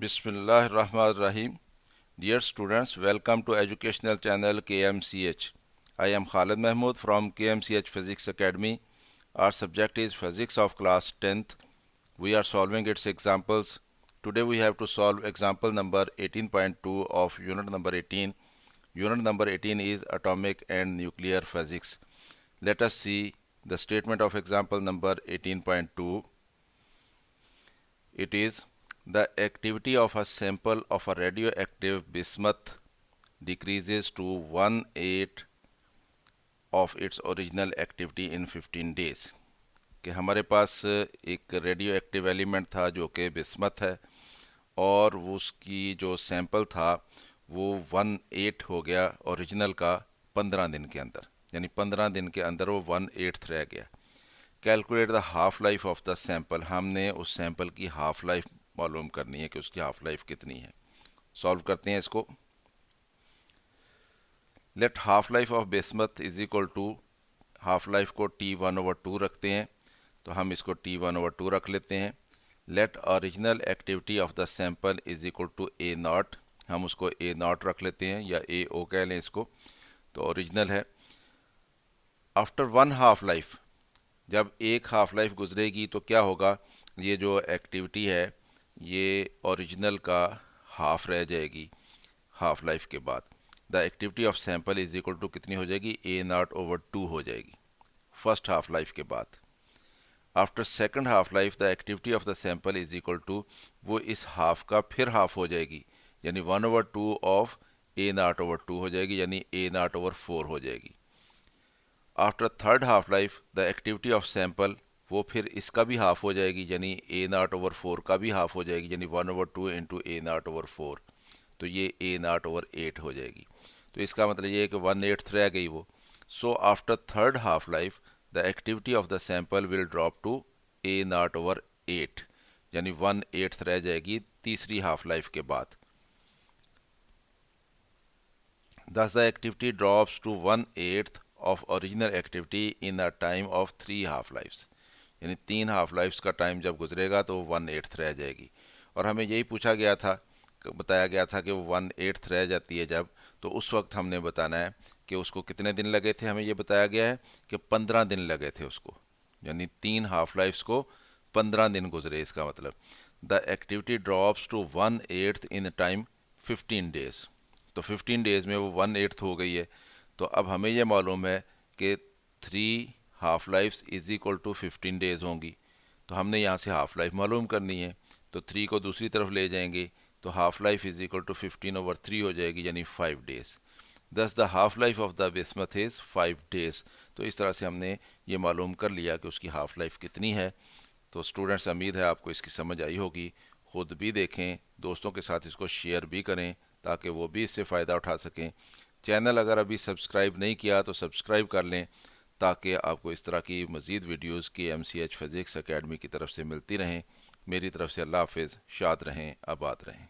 Bismillahirrahmanirrahim. Dear students, welcome to educational channel KMCH. I am Khalid Mahmood from KMCH Physics Academy. Our subject is Physics of class 10th. We are solving its examples. Today we have to solve example number 18.2 of unit number 18. Unit number 18 is Atomic and Nuclear Physics. Let us see the statement of example number 18.2. It is the activity of a sample of a radioactive bismuth decreases to 1/8 of its original activity in 15 days. कि हमारे पास एक radio active element था जो कि bismuth है और उसकी जो सैंपल था वो 1/8 हो गया ओरिजिनल का 15 दिन के अंदर, यानी 15 दिन के अंदर वो 1/8 रह गया. Calculate the half life of the sample. हमने उस सैंपल की हाफ लाइफ मालूम करनी है कि उसकी हाफ लाइफ कितनी है. सॉल्व करते हैं इसको. Let half life of bismuth is equal to, half life को T1/2 रखते हैं तो हम इसको T1/2 रख लेते हैं. Let original activity of the sample is equal to A0, हम उसको A0 रख लेते हैं या AO कह लें इसको, तो ओरिजिनल है. आफ्टर वन हाफ लाइफ, जब एक हाफ लाइफ गुजरेगी तो क्या होगा, ये जो एक्टिविटी है ये ओरिजिनल का हाफ रह जाएगी हाफ लाइफ के बाद. The activity of sample is equal to कितनी हो जाएगी, A0/2 हो जाएगी फर्स्ट हाफ लाइफ के बाद. After second half life the activity of the sample is equal to, वो इस हाफ का फिर हाफ हो जाएगी, यानी 1/2 ऑफ A0/2 हो जाएगी, यानी A0/4 हो जाएगी. After third half life the activity of sample, वो फिर इसका भी हाफ हो जाएगी, यानी A0/4 का भी हाफ हो जाएगी, यानी 1/2 इंटू A0/4, तो ये A0/8 हो जाएगी. तो इसका मतलब ये है कि 1/8 रह गई वो. So after third half life the activity of the sample will drop to A0/8, यानी 1/8 रह जाएगी तीसरी हाफ लाइफ के बाद. Thus the activity drops to 1/8 of original activity in a time of 3 half lives, यानी 3 हाफ लाइफ्स का time जब गुजरेगा तो 1/8 रह जाएगी. और हमें यही पूछा गया था, बताया गया था कि वो 1/8 रह जाती है जब, तो उस वक्त हमने बताना है कि उसको कितने दिन लगे थे. हमें ये बताया गया है कि 15 दिन लगे थे उसको, यानी 3 हाफ लाइफ्स को 15 दिन गुजरे. इसका मतलब the activity drops to 1/8 in time 15 days, तो 15 डेज में वो 1/8 हो गई है. तो अब हमें ये मालूम है कि 3 half lives is equal to 15 days होंगी, तो हमने यहाँ से हाफ लाइफ मालूम करनी है. तो 3 को दूसरी तरफ ले जाएंगे तो half life is equal to 15/3 हो जाएगी, यानी 5 days. Thus the half life of the bismuth is 5 days. तो इस तरह से हमने ये मालूम कर लिया कि उसकी हाफ लाइफ कितनी है. तो स्टूडेंट्स, उम्मीद है आपको इसकी समझ आई होगी. ख़ुद भी देखें, दोस्तों के साथ इसको शेयर भी करें ताकि वो भी इससे फ़ायदा उठा सकें. चैनल अगर अभी सब्सक्राइब नहीं किया तो सब्सक्राइब कर लें ताकि आपको इस तरह की मज़ीद वीडियोज़ KMCH फिज़िक्स अकेडमी की तरफ से मिलती रहें. मेरी तरफ से अल्लाह हाफ़िज़. शाद रहें, आबाद रहें.